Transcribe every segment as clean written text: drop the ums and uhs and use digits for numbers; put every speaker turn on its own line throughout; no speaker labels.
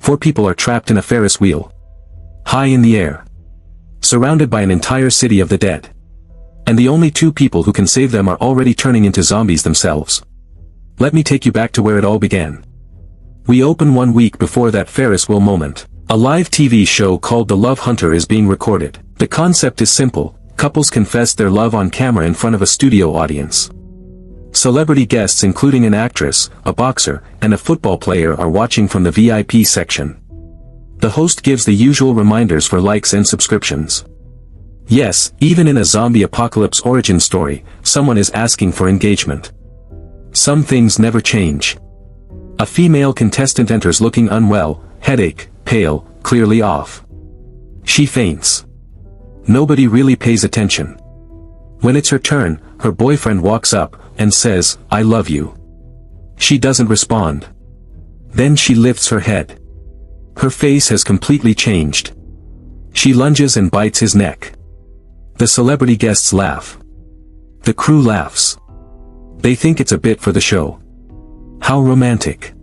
4 people are trapped in a Ferris wheel. High in the air. Surrounded by an entire city of the dead. And the only 2 people who can save them are already turning into zombies themselves. Let me take you back to where it all began. We open 1 week before that Ferris wheel moment. A live TV show called The Love Hunter is being recorded. The concept is simple. Couples confess their love on camera in front of a studio audience. Celebrity guests including an actress, a boxer, and a football player are watching from the VIP section. The host gives the usual reminders for likes and subscriptions. Yes, even in a zombie apocalypse origin story, someone is asking for engagement. Some things never change. A female contestant enters looking unwell, headache, pale, clearly off. She faints. Nobody really pays attention. When it's her turn, her boyfriend walks up and says, "I love you." She doesn't respond. Then she lifts her head. Her face has completely changed. She lunges and bites his neck. The celebrity guests laugh. The crew laughs. They think it's a bit for the show. How romantic.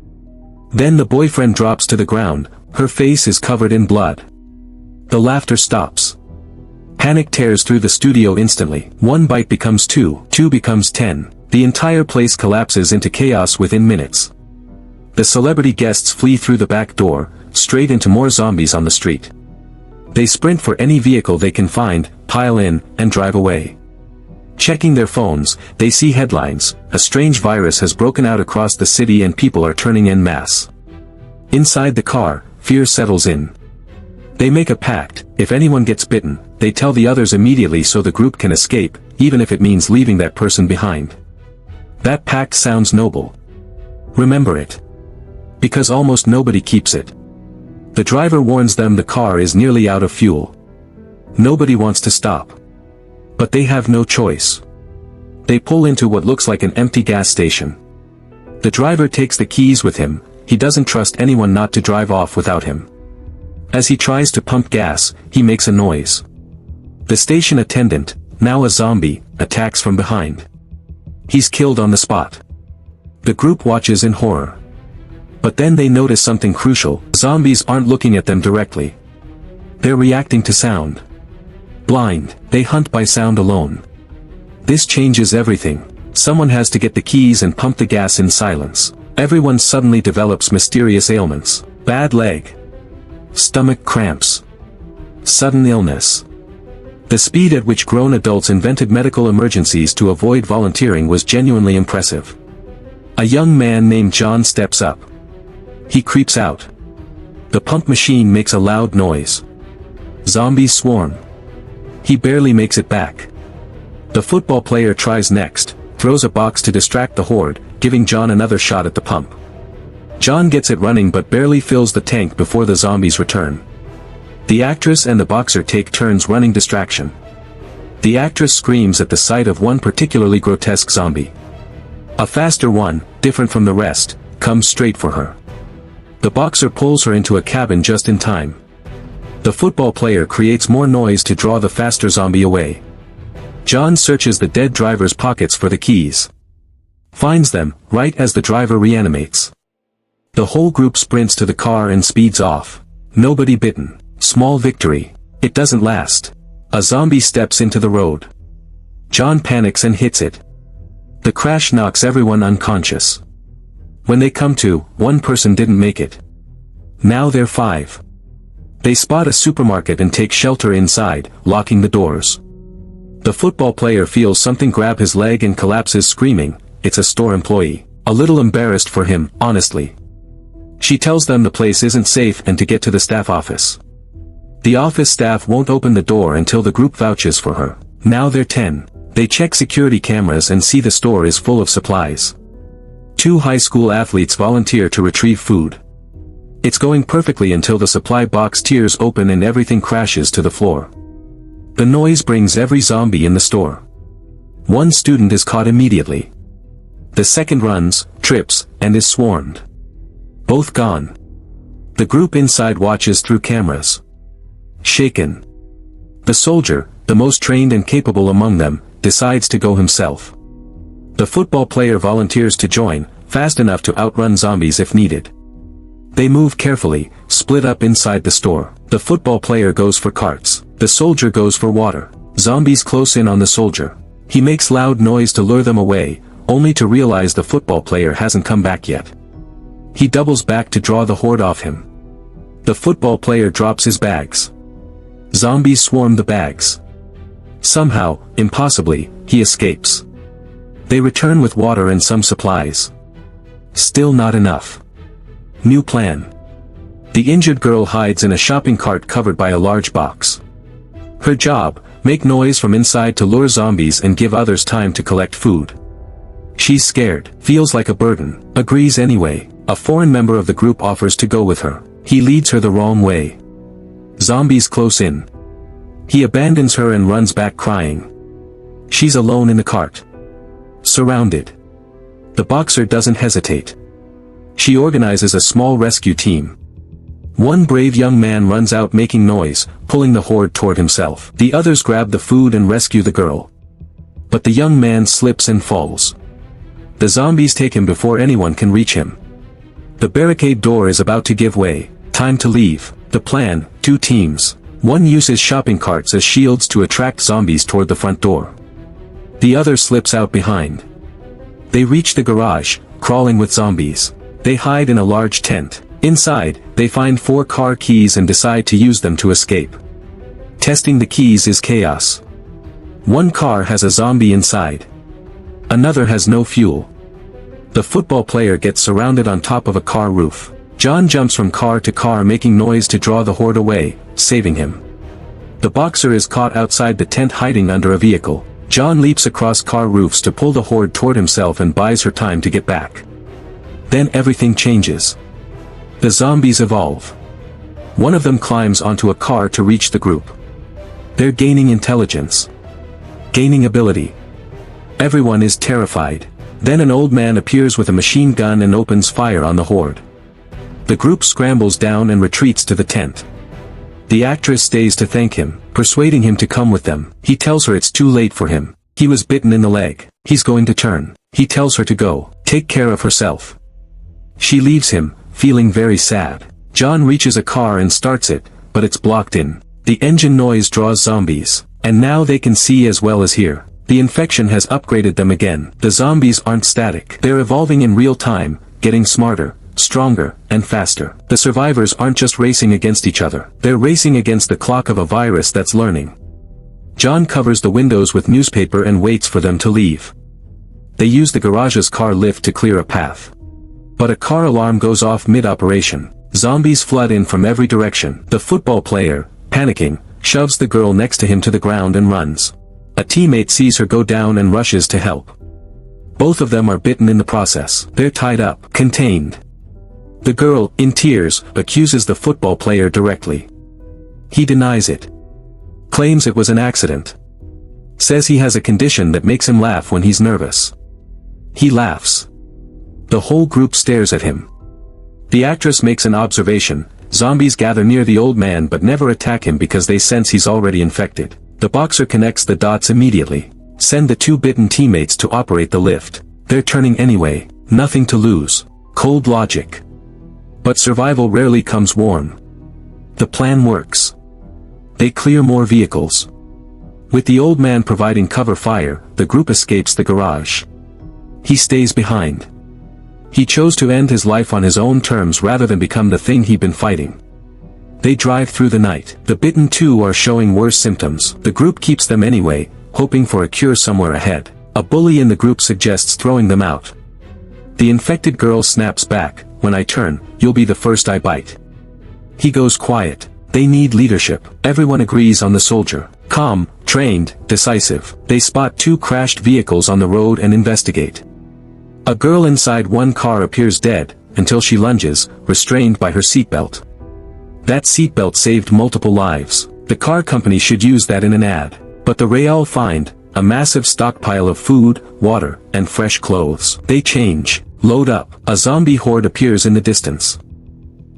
Then the boyfriend drops to the ground, her face is covered in blood. The laughter stops. Panic tears through the studio instantly. 1 bite becomes 2, 2 becomes 10. The entire place collapses into chaos within minutes. The celebrity guests flee through the back door, straight into more zombies on the street. They sprint for any vehicle they can find, pile in, and drive away. Checking their phones, they see headlines: a strange virus has broken out across the city and people are turning en masse. Inside the car, fear settles in. They make a pact: if anyone gets bitten, they tell the others immediately so the group can escape, even if it means leaving that person behind. That pact sounds noble. Remember it. Because almost nobody keeps it. The driver warns them the car is nearly out of fuel. Nobody wants to stop. But they have no choice. They pull into what looks like an empty gas station. The driver takes the keys with him. He doesn't trust anyone not to drive off without him. As he tries to pump gas, he makes a noise. The station attendant, now a zombie, attacks from behind. He's killed on the spot. The group watches in horror. But then they notice something crucial: zombies aren't looking at them directly. They're reacting to sound. Blind, they hunt by sound alone. This changes everything. Someone has to get the keys and pump the gas in silence. Everyone suddenly develops mysterious ailments. Bad leg. Stomach cramps. Sudden illness. The speed at which grown adults invented medical emergencies to avoid volunteering was genuinely impressive. A young man named John steps up. He creeps out. The pump machine makes a loud noise. Zombies swarm. He barely makes it back. The football player tries next, throws a box to distract the horde, giving John another shot at the pump. John gets it running but barely fills the tank before the zombies return. The actress and the boxer take turns running distraction. The actress screams at the sight of one particularly grotesque zombie. A faster one, different from the rest, comes straight for her. The boxer pulls her into a cabin just in time. The football player creates more noise to draw the faster zombie away. John searches the dead driver's pockets for the keys. Finds them, right as the driver reanimates. The whole group sprints to the car and speeds off. Nobody bitten. Small victory. It doesn't last. A zombie steps into the road. John panics and hits it. The crash knocks everyone unconscious. When they come to, one person didn't make it. Now they're 5. They spot a supermarket and take shelter inside, locking the doors. The football player feels something grab his leg and collapses screaming. It's a store employee. A little embarrassed for him, honestly. She tells them the place isn't safe and to get to the staff office. The office staff won't open the door until the group vouches for her. Now they're 10. They check security cameras and see the store is full of supplies. 2 high school athletes volunteer to retrieve food. It's going perfectly until the supply box tears open and everything crashes to the floor. The noise brings every zombie in the store. One student is caught immediately. The second runs, trips, and is swarmed. Both gone. The group inside watches through cameras. Shaken. The soldier, the most trained and capable among them, decides to go himself. The football player volunteers to join, fast enough to outrun zombies if needed. They move carefully, split up inside the store. The football player goes for carts. The soldier goes for water. Zombies close in on the soldier. He makes loud noise to lure them away, only to realize the football player hasn't come back yet. He doubles back to draw the horde off him. The football player drops his bags. Zombies swarm the bags. Somehow, impossibly, he escapes. They return with water and some supplies. Still not enough. New plan. The injured girl hides in a shopping cart covered by a large box. Her job, make noise from inside to lure zombies and give others time to collect food. She's scared, feels like a burden, agrees anyway. A foreign member of the group offers to go with her. He leads her the wrong way. Zombies close in. He abandons her and runs back crying. She's alone in the cart. Surrounded. The boxer doesn't hesitate. She organizes a small rescue team. One brave young man runs out making noise, pulling the horde toward himself. The others grab the food and rescue the girl. But the young man slips and falls. The zombies take him before anyone can reach him. The barricade door is about to give way. Time to leave. The plan, 2 teams. One uses shopping carts as shields to attract zombies toward the front door. The other slips out behind. They reach the garage, crawling with zombies. They hide in a large tent. Inside, they find 4 car keys and decide to use them to escape. Testing the keys is chaos. One car has a zombie inside. Another has no fuel. The football player gets surrounded on top of a car roof. John jumps from car to car making noise to draw the horde away, saving him. The boxer is caught outside the tent hiding under a vehicle. John leaps across car roofs to pull the horde toward himself and buys her time to get back. Then everything changes. The zombies evolve. One of them climbs onto a car to reach the group. They're gaining intelligence. Gaining ability. Everyone is terrified. Then an old man appears with a machine gun and opens fire on the horde. The group scrambles down and retreats to the tent. The actress stays to thank him, persuading him to come with them. He tells her it's too late for him. He was bitten in the leg. He's going to turn. He tells her to go, take care of herself. She leaves him, feeling very sad. John reaches a car and starts it, but it's blocked in. The engine noise draws zombies, and now they can see as well as hear. The infection has upgraded them again. The zombies aren't static. They're evolving in real time, getting smarter, stronger, and faster. The survivors aren't just racing against each other. They're racing against the clock of a virus that's learning. John covers the windows with newspaper and waits for them to leave. They use the garage's car lift to clear a path. But a car alarm goes off mid-operation. Zombies flood in from every direction. The football player, panicking, shoves the girl next to him to the ground and runs. A teammate sees her go down and rushes to help. Both of them are bitten in the process. They're tied up, contained. The girl, in tears, accuses the football player directly. He denies it. Claims it was an accident. Says he has a condition that makes him laugh when he's nervous. He laughs. The whole group stares at him. The actress makes an observation. Zombies gather near the old man but never attack him because they sense he's already infected. The boxer connects the dots immediately. Send the 2 bitten teammates to operate the lift. They're turning anyway. Nothing to lose. Cold logic. But survival rarely comes warm. The plan works. They clear more vehicles. With the old man providing cover fire, the group escapes the garage. He stays behind. He chose to end his life on his own terms rather than become the thing he'd been fighting. They drive through the night. The bitten 2 are showing worse symptoms. The group keeps them anyway, hoping for a cure somewhere ahead. A bully in the group suggests throwing them out. The infected girl snaps back, when I turn, you'll be the first I bite. He goes quiet. They need leadership. Everyone agrees on the soldier. Calm, trained, decisive. They spot 2 crashed vehicles on the road and investigate. A girl inside one car appears dead, until she lunges, restrained by her seatbelt. That seatbelt saved multiple lives. The car company should use that in an ad. But the Real find, a massive stockpile of food, water, and fresh clothes. They change, load up. A zombie horde appears in the distance.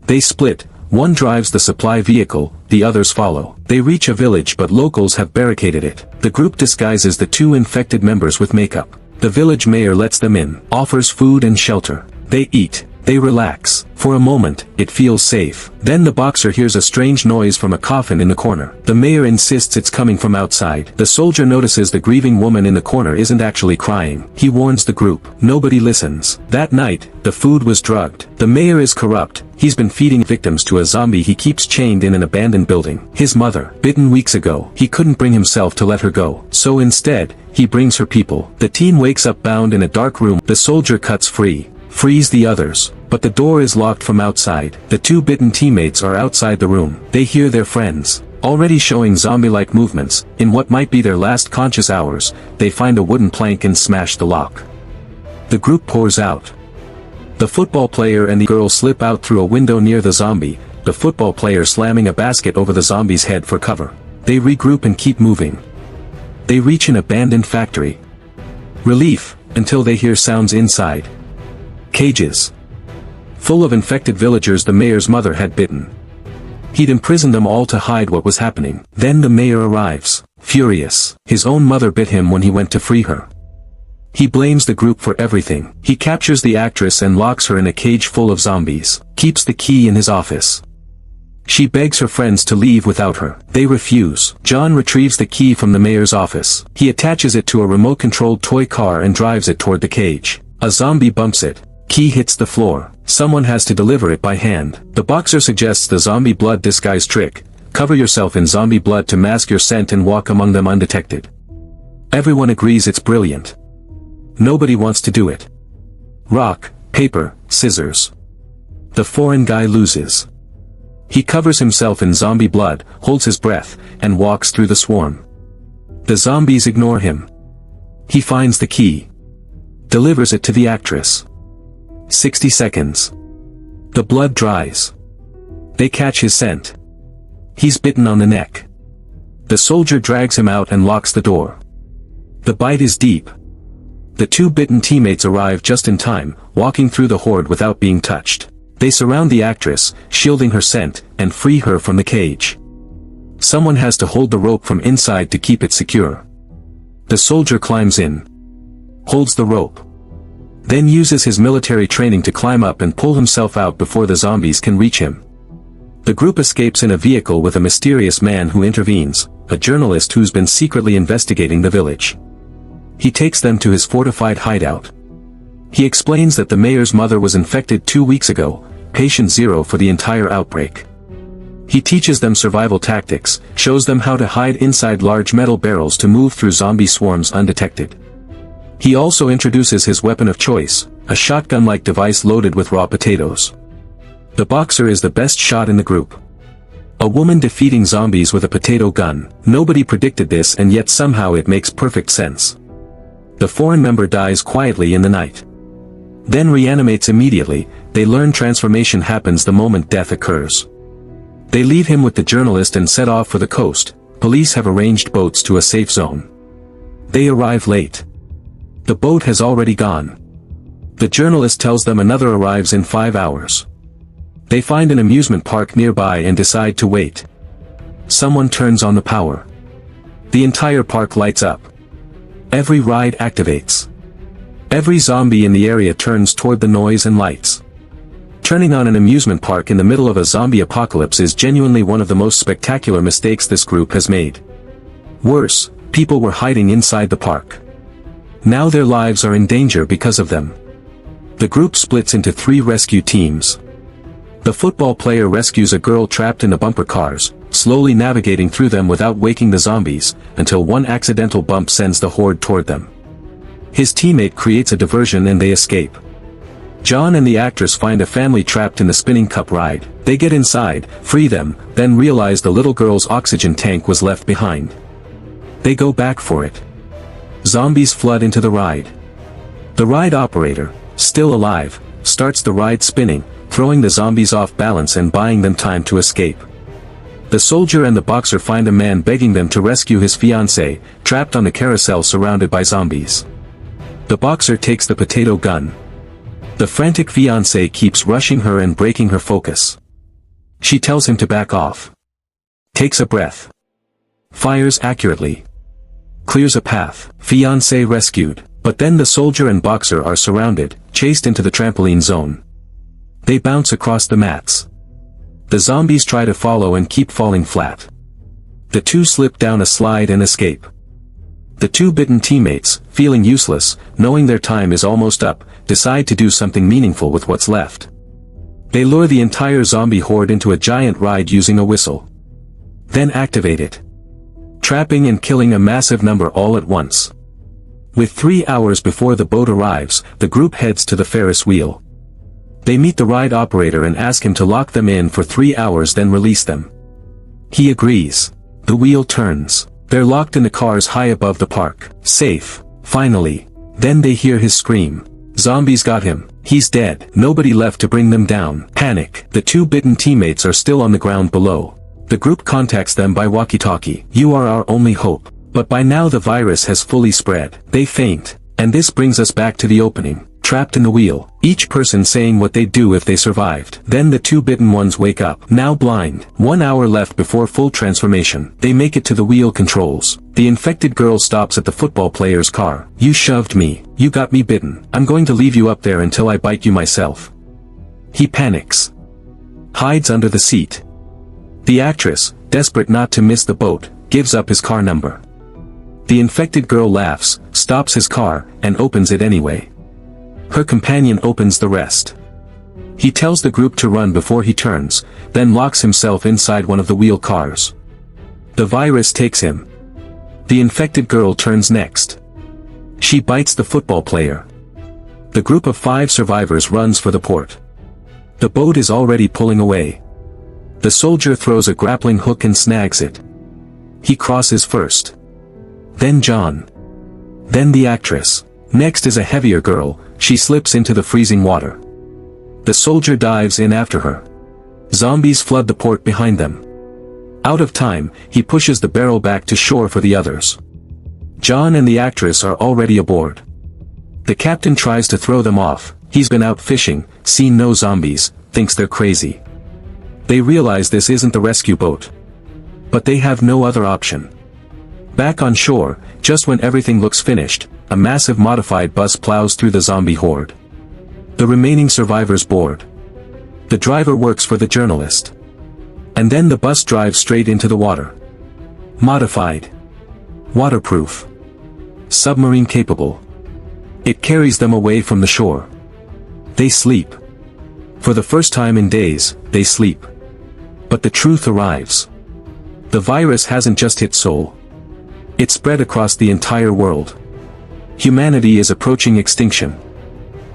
They split. One drives the supply vehicle, the others follow. They reach a village but locals have barricaded it. The group disguises the 2 infected members with makeup. The village mayor lets them in, offers food and shelter. They eat. They relax. For a moment, it feels safe. Then the boxer hears a strange noise from a coffin in the corner. The mayor insists it's coming from outside. The soldier notices the grieving woman in the corner isn't actually crying. He warns the group. Nobody listens. That night, the food was drugged. The mayor is corrupt. He's been feeding victims to a zombie he keeps chained in an abandoned building. His mother, bitten weeks ago. He couldn't bring himself to let her go. So instead, he brings her people. The teen wakes up bound in a dark room. The soldier cuts free. Frees the others. But the door is locked from outside. The two bitten teammates are outside the room. They hear their friends already showing zombie-like movements. In what might be their last conscious hours, they find a wooden plank and smash the lock. The group pours out. The football player and the girl slip out through a window near the zombie, the football player slamming a basket over the zombie's head for cover. They regroup and keep moving. They reach an abandoned factory. Relief, until they hear sounds inside. Cages. Full of infected villagers the mayor's mother had bitten. He'd imprisoned them all to hide what was happening. Then the mayor arrives, furious. His own mother bit him when he went to free her. He blames the group for everything. He captures the actress and locks her in a cage full of zombies. Keeps the key in his office. She begs her friends to leave without her. They refuse. John retrieves the key from the mayor's office. He attaches it to a remote-controlled toy car and drives it toward the cage. A zombie bumps it. Key hits the floor. Someone has to deliver it by hand. The boxer suggests the zombie blood disguise trick. Cover yourself in zombie blood to mask your scent and walk among them undetected. Everyone agrees it's brilliant. Nobody wants to do it. Rock, paper, scissors. The foreign guy loses. He covers himself in zombie blood, holds his breath, and walks through the swarm. The zombies ignore him. He finds the key. Delivers it to the actress. 60 seconds. The blood dries. They catch his scent. He's bitten on the neck. The soldier drags him out and locks the door. The bite is deep. The two bitten teammates arrive just in time, walking through the horde without being touched. They surround the actress, shielding her scent, and free her from the cage. Someone has to hold the rope from inside to keep it secure. The soldier climbs in. Holds the rope. Then uses his military training to climb up and pull himself out before the zombies can reach him. The group escapes in a vehicle with a mysterious man who intervenes, a journalist who's been secretly investigating the village. He takes them to his fortified hideout. He explains that the mayor's mother was infected 2 weeks ago, patient zero for the entire outbreak. He teaches them survival tactics, shows them how to hide inside large metal barrels to move through zombie swarms undetected. He also introduces his weapon of choice, a shotgun-like device loaded with raw potatoes. The boxer is the best shot in the group. A woman defeating zombies with a potato gun. Nobody predicted this and yet somehow it makes perfect sense. The foreign member dies quietly in the night. Then reanimates immediately. They learn transformation happens the moment death occurs. They leave him with the journalist and set off for the coast. Police have arranged boats to a safe zone. They arrive late. The boat has already gone. The journalist tells them another arrives in 5 hours. They find an amusement park nearby and decide to wait. Someone turns on the power. The entire park lights up. Every ride activates. Every zombie in the area turns toward the noise and lights. Turning on an amusement park in the middle of a zombie apocalypse is genuinely one of the most spectacular mistakes this group has made. Worse, people were hiding inside the park. Now their lives are in danger because of them. The group splits into 3 rescue teams. The football player rescues a girl trapped in the bumper cars, slowly navigating through them without waking the zombies, until one accidental bump sends the horde toward them. His teammate creates a diversion and they escape. John and the actress find a family trapped in the spinning cup ride. They get inside, free them, then realize the little girl's oxygen tank was left behind. They go back for it. Zombies flood into the ride. The ride operator, still alive, starts the ride spinning, throwing the zombies off balance and buying them time to escape. The soldier and the boxer find a man begging them to rescue his fiancée, trapped on the carousel surrounded by zombies. The boxer takes the potato gun. The frantic fiancée keeps rushing her and breaking her focus. She tells him to back off. Takes a breath. Fires accurately. Clears a path. Fiancé rescued. But then the soldier and boxer are surrounded, chased into the trampoline zone. They bounce across the mats. The zombies try to follow and keep falling flat. The two slip down a slide and escape. The two bitten teammates, feeling useless, knowing their time is almost up, decide to do something meaningful with what's left. They lure the entire zombie horde into a giant ride using a whistle. Then activate it, trapping and killing a massive number all at once. With 3 hours before the boat arrives, the group heads to the Ferris wheel. They meet the ride operator and ask him to lock them in for 3 hours then release them. He agrees. The wheel turns. They're locked in the cars high above the park. Safe. Finally. Then they hear his scream. Zombies got him. He's dead. Nobody left to bring them down. Panic. The two bitten teammates are still on the ground below. The group contacts them by walkie-talkie. You are our only hope. But by now the virus has fully spread. They faint. And this brings us back to the opening. Trapped in the wheel. Each person saying what they'd do if they survived. Then the two bitten ones wake up. Now blind. 1 hour left before full transformation. They make it to the wheel controls. The infected girl stops at the football player's car. You shoved me. You got me bitten. I'm going to leave you up there until I bite you myself. He panics. Hides under the seat. The actress, desperate not to miss the boat, gives up his car number. The infected girl laughs, stops his car, and opens it anyway. Her companion opens the rest. He tells the group to run before he turns, then locks himself inside one of the wheel cars. The virus takes him. The infected girl turns next. She bites the football player. The group of 5 survivors runs for the port. The boat is already pulling away. The soldier throws a grappling hook and snags it. He crosses first. Then John. Then the actress. Next is a heavier girl. She slips into the freezing water. The soldier dives in after her. Zombies flood the port behind them. Out of time, he pushes the barrel back to shore for the others. John and the actress are already aboard. The captain tries to throw them off. He's been out fishing, seen no zombies, thinks they're crazy. They realize this isn't the rescue boat. But they have no other option. Back on shore, just when everything looks finished, a massive modified bus plows through the zombie horde. The remaining survivors board. The driver works for the journalist. And then the bus drives straight into the water. Modified. Waterproof. Submarine capable. It carries them away from the shore. They sleep. For the first time in days, they sleep. But the truth arrives. The virus hasn't just hit Seoul. It spread across the entire world. Humanity is approaching extinction.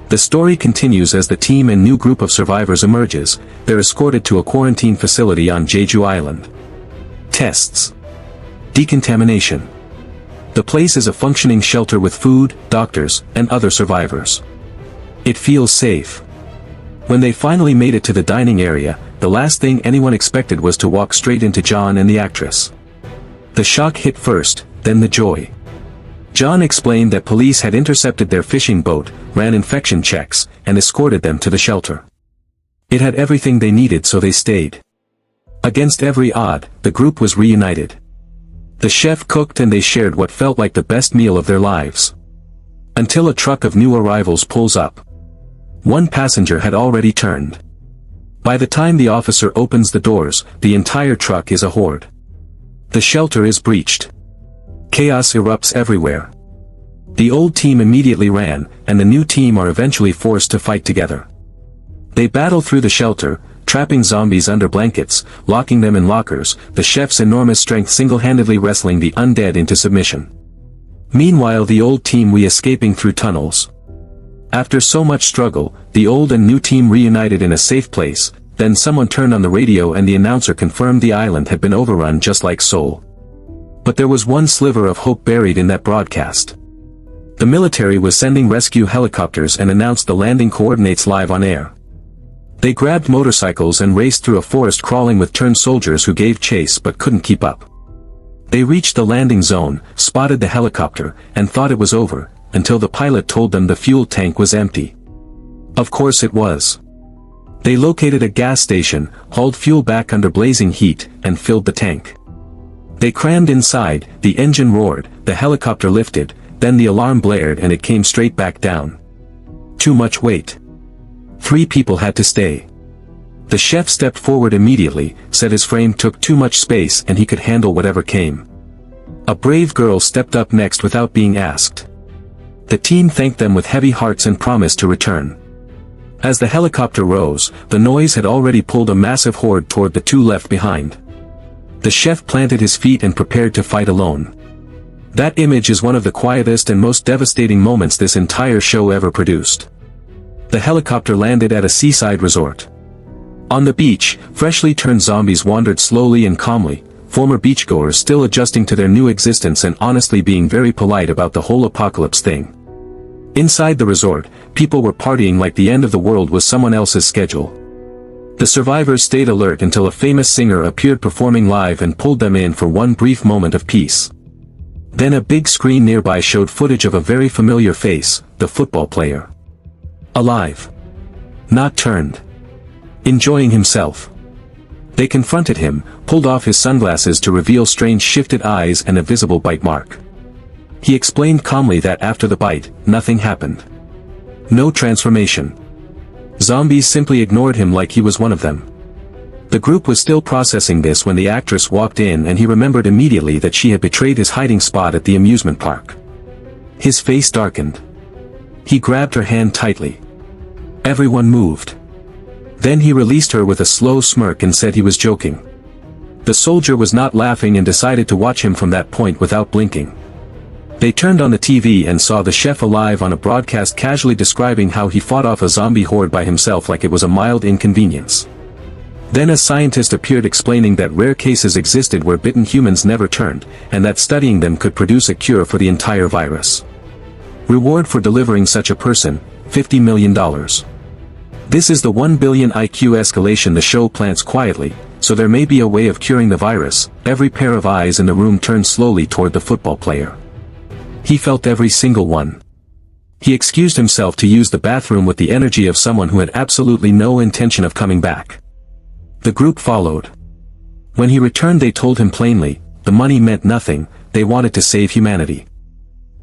The story continues as the team and new group of survivors emerges. They're escorted to a quarantine facility on Jeju Island. Tests. Decontamination. The place is a functioning shelter with food, doctors, and other survivors. It feels safe. When they finally made it to the dining area, the last thing anyone expected was to walk straight into John and the actress. The shock hit first, then the joy. John explained that police had intercepted their fishing boat, ran infection checks, and escorted them to the shelter. It had everything they needed, so they stayed. Against every odd, the group was reunited. The chef cooked and they shared what felt like the best meal of their lives. Until a truck of new arrivals pulls up. One passenger had already turned. By the time the officer opens the doors, the entire truck is a horde. The shelter is breached. Chaos erupts everywhere. The old team immediately ran, and the new team are eventually forced to fight together. They battle through the shelter, trapping zombies under blankets, locking them in lockers, the chef's enormous strength single-handedly wrestling the undead into submission. Meanwhile, the old team escaping through tunnels. After so much struggle, the old and new team reunited in a safe place. Then someone turned on the radio and the announcer confirmed the island had been overrun just like Seoul. But there was one sliver of hope buried in that broadcast. The military was sending rescue helicopters and announced the landing coordinates live on air. They grabbed motorcycles and raced through a forest crawling with turned soldiers who gave chase but couldn't keep up. They reached the landing zone, spotted the helicopter, and thought it was over, until the pilot told them the fuel tank was empty. Of course it was. They located a gas station, hauled fuel back under blazing heat, and filled the tank. They crammed inside, the engine roared, the helicopter lifted, then the alarm blared and it came straight back down. Too much weight. 3 people had to stay. The chef stepped forward immediately, said his frame took too much space and he could handle whatever came. A brave girl stepped up next without being asked. The team thanked them with heavy hearts and promised to return. As the helicopter rose, the noise had already pulled a massive horde toward the 2 left behind. The chef planted his feet and prepared to fight alone. That image is one of the quietest and most devastating moments this entire show ever produced. The helicopter landed at a seaside resort. On the beach, freshly turned zombies wandered slowly and calmly, former beachgoers still adjusting to their new existence and honestly being very polite about the whole apocalypse thing. Inside the resort, people were partying like the end of the world was someone else's schedule. The survivors stayed alert until a famous singer appeared performing live and pulled them in for one brief moment of peace. Then a big screen nearby showed footage of a very familiar face, the football player. Alive. Not turned. Enjoying himself. They confronted him, pulled off his sunglasses to reveal strange shifted eyes and a visible bite mark. He explained calmly that after the bite, nothing happened. No transformation. Zombies simply ignored him like he was one of them. The group was still processing this when the actress walked in and he remembered immediately that she had betrayed his hiding spot at the amusement park. His face darkened. He grabbed her hand tightly. Everyone moved. Then he released her with a slow smirk and said he was joking. The soldier was not laughing and decided to watch him from that point without blinking. They turned on the TV and saw the chef alive on a broadcast casually describing how he fought off a zombie horde by himself like it was a mild inconvenience. Then a scientist appeared explaining that rare cases existed where bitten humans never turned, and that studying them could produce a cure for the entire virus. Reward for delivering such a person, $50 million. This is the 1 billion IQ escalation the show plants quietly, so there may be a way of curing the virus. Every pair of eyes in the room turned slowly toward the football player. He felt every single one. He excused himself to use the bathroom with the energy of someone who had absolutely no intention of coming back. The group followed. When he returned they told him plainly, the money meant nothing, they wanted to save humanity.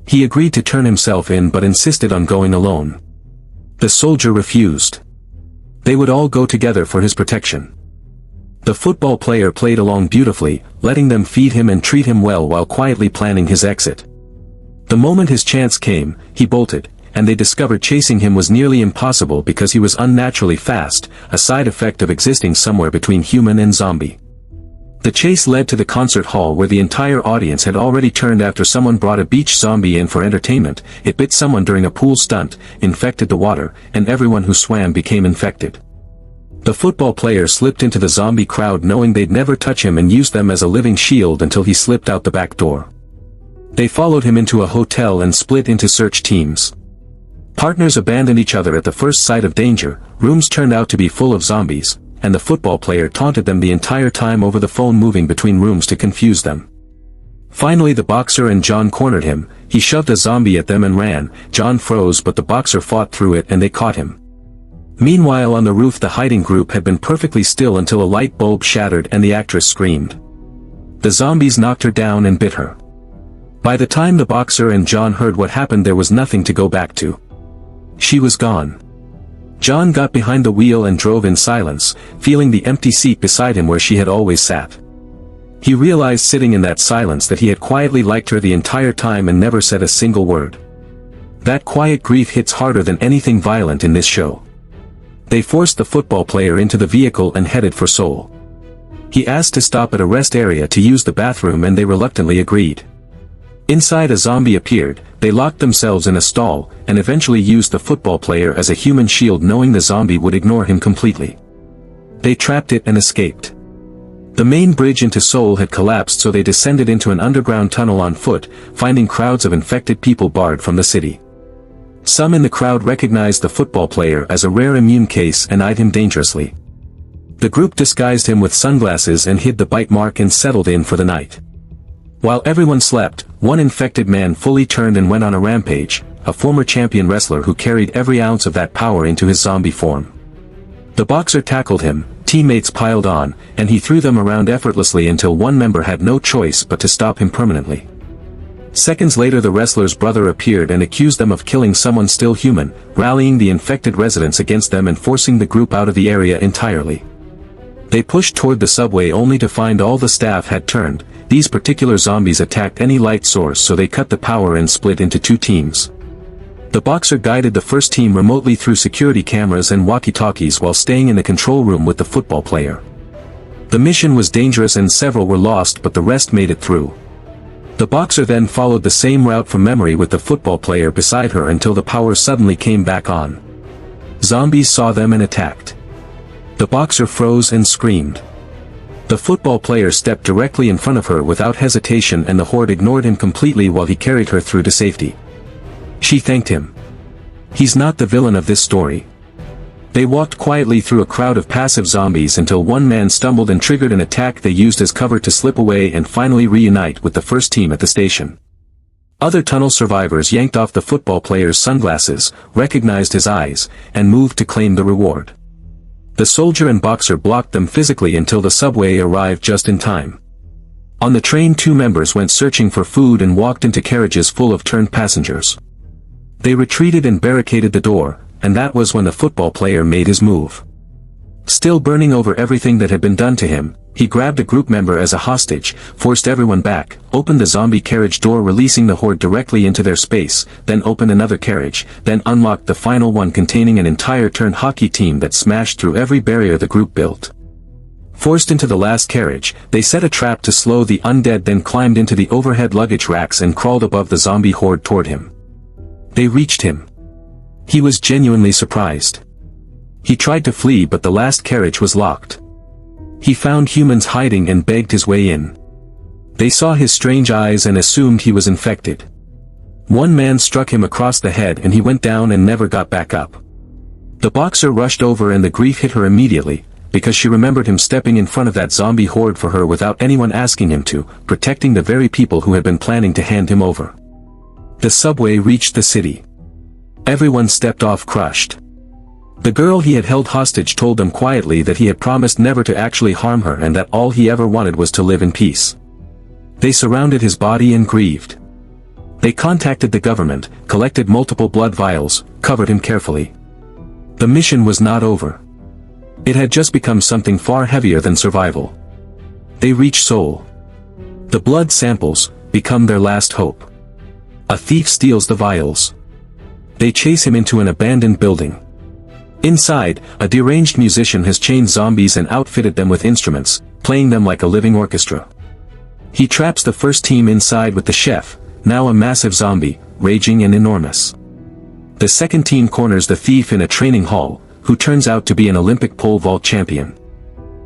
He agreed to turn himself in but insisted on going alone. The soldier refused. They would all go together for his protection. The football player played along beautifully, letting them feed him and treat him well while quietly planning his exit. The moment his chance came, he bolted, and they discovered chasing him was nearly impossible because he was unnaturally fast, a side effect of existing somewhere between human and zombie. The chase led to the concert hall where the entire audience had already turned after someone brought a beach zombie in for entertainment. It bit someone during a pool stunt, infected the water, and everyone who swam became infected. The football player slipped into the zombie crowd knowing they'd never touch him and used them as a living shield until he slipped out the back door. They followed him into a hotel and split into search teams. Partners abandoned each other at the first sight of danger, rooms turned out to be full of zombies, and the football player taunted them the entire time over the phone moving between rooms to confuse them. Finally the boxer and John cornered him, he shoved a zombie at them and ran, John froze but the boxer fought through it and they caught him. Meanwhile on the roof the hiding group had been perfectly still until a light bulb shattered and the actress screamed. The zombies knocked her down and bit her. By the time the boxer and John heard what happened there was nothing to go back to. She was gone. John got behind the wheel and drove in silence, feeling the empty seat beside him where she had always sat. He realized sitting in that silence that he had quietly liked her the entire time and never said a single word. That quiet grief hits harder than anything violent in this show. They forced the football player into the vehicle and headed for Seoul. He asked to stop at a rest area to use the bathroom and they reluctantly agreed. Inside a zombie appeared, they locked themselves in a stall, and eventually used the football player as a human shield knowing the zombie would ignore him completely. They trapped it and escaped. The main bridge into Seoul had collapsed so they descended into an underground tunnel on foot, finding crowds of infected people barred from the city. Some in the crowd recognized the football player as a rare immune case and eyed him dangerously. The group disguised him with sunglasses and hid the bite mark and settled in for the night. While everyone slept, one infected man fully turned and went on a rampage, a former champion wrestler who carried every ounce of that power into his zombie form. The boxer tackled him, teammates piled on, and he threw them around effortlessly until one member had no choice but to stop him permanently. Seconds later the wrestler's brother appeared and accused them of killing someone still human, rallying the infected residents against them and forcing the group out of the area entirely. They pushed toward the subway only to find all the staff had turned. These particular zombies attacked any light source, so they cut the power and split into two teams. The boxer guided the first team remotely through security cameras and walkie-talkies while staying in the control room with the football player. The mission was dangerous and several were lost, but the rest made it through. The boxer then followed the same route from memory with the football player beside her until the power suddenly came back on. Zombies saw them and attacked. The boxer froze and screamed. The football player stepped directly in front of her without hesitation, and the horde ignored him completely while he carried her through to safety. She thanked him. He's not the villain of this story. They walked quietly through a crowd of passive zombies until one man stumbled and triggered an attack they used as cover to slip away and finally reunite with the first team at the station. Other tunnel survivors yanked off the football player's sunglasses, recognized his eyes, and moved to claim the reward. The soldier and boxer blocked them physically until the subway arrived just in time. On the train, two members went searching for food and walked into carriages full of turned passengers. They retreated and barricaded the door, and that was when the football player made his move. Still burning over everything that had been done to him, he grabbed a group member as a hostage, forced everyone back, opened the zombie carriage door releasing the horde directly into their space, then opened another carriage, then unlocked the final one containing an entire turned hockey team that smashed through every barrier the group built. Forced into the last carriage, they set a trap to slow the undead, then climbed into the overhead luggage racks and crawled above the zombie horde toward him. They reached him. He was genuinely surprised. He tried to flee, but the last carriage was locked. He found humans hiding and begged his way in. They saw his strange eyes and assumed he was infected. One man struck him across the head and he went down and never got back up. The boxer rushed over and the grief hit her immediately, because she remembered him stepping in front of that zombie horde for her without anyone asking him to, protecting the very people who had been planning to hand him over. The subway reached the city. Everyone stepped off crushed. The girl he had held hostage told them quietly that he had promised never to actually harm her and that all he ever wanted was to live in peace. They surrounded his body and grieved. They contacted the government, collected multiple blood vials, covered him carefully. The mission was not over. It had just become something far heavier than survival. They reach Seoul. The blood samples become their last hope. A thief steals the vials. They chase him into an abandoned building. Inside, a deranged musician has chained zombies and outfitted them with instruments, playing them like a living orchestra. He traps the first team inside with the chef, now a massive zombie, raging and enormous. The second team corners the thief in a training hall, who turns out to be an Olympic pole vault champion.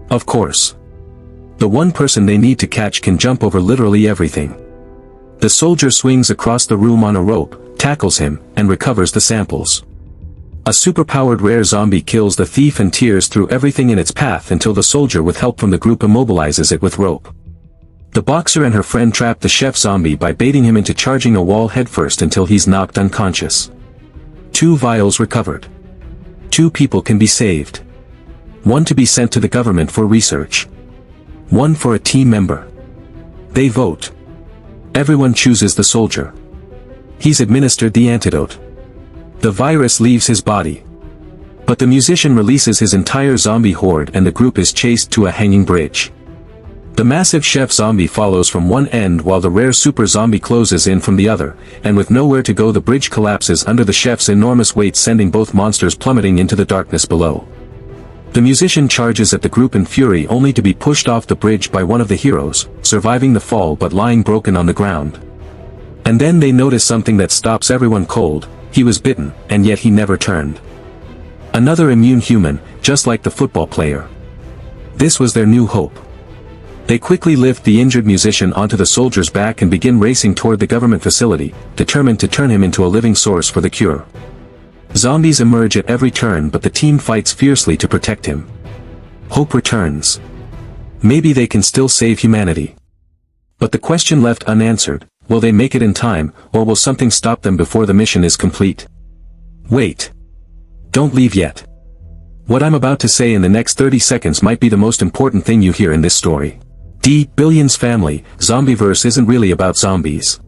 Of course. The one person they need to catch can jump over literally everything. The soldier swings across the room on a rope, tackles him, and recovers the samples. A superpowered rare zombie kills the thief and tears through everything in its path until the soldier with help from the group immobilizes it with rope. The boxer and her friend trap the chef zombie by baiting him into charging a wall headfirst until he's knocked unconscious. 2 vials recovered. 2 people can be saved. 1 to be sent to the government for research. 1 for a team member. They vote. Everyone chooses the soldier. He's administered the antidote. The virus leaves his body. But the musician releases his entire zombie horde and the group is chased to a hanging bridge. The massive chef zombie follows from one end while the rare super zombie closes in from the other, and with nowhere to go the bridge collapses under the chef's enormous weight, sending both monsters plummeting into the darkness below. The musician charges at the group in fury only to be pushed off the bridge by one of the heroes, surviving the fall but lying broken on the ground. And then they notice something that stops everyone cold. He was bitten, and yet he never turned. Another immune human, just like the football player. This was their new hope. They quickly lift the injured musician onto the soldier's back and begin racing toward the government facility, determined to turn him into a living source for the cure. Zombies emerge at every turn, but the team fights fiercely to protect him. Hope returns. Maybe they can still save humanity. But the question left unanswered, will they make it in time, or will something stop them before the mission is complete? Wait. Don't leave yet. What I'm about to say in the next 30 seconds might be the most important thing you hear in this story. Billionz family, Zombieverse isn't really about zombies.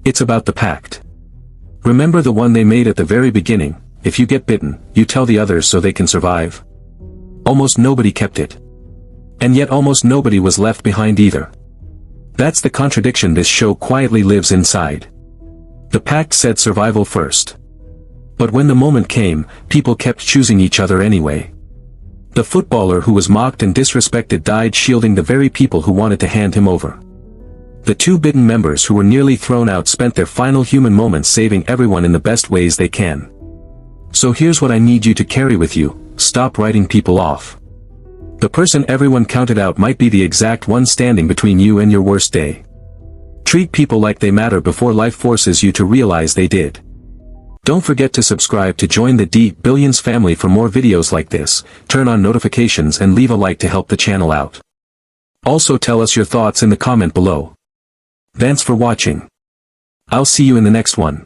It's about the pact. Remember the one they made at the very beginning: if you get bitten, you tell the others so they can survive? Almost nobody kept it. And yet almost nobody was left behind either. That's the contradiction this show quietly lives inside. The pact said survival first. But when the moment came, people kept choosing each other anyway. The footballer who was mocked and disrespected died shielding the very people who wanted to hand him over. The two bitten members who were nearly thrown out spent their final human moments saving everyone in the best ways they can. So here's what I need you to carry with you: stop writing people off. The person everyone counted out might be the exact one standing between you and your worst day. Treat people like they matter before life forces you to realize they did. Don't forget to subscribe to join the Billionz family for more videos like this, turn on notifications and leave a like to help the channel out. Also tell us your thoughts in the comment below. Thanks for watching. I'll see you in the next one.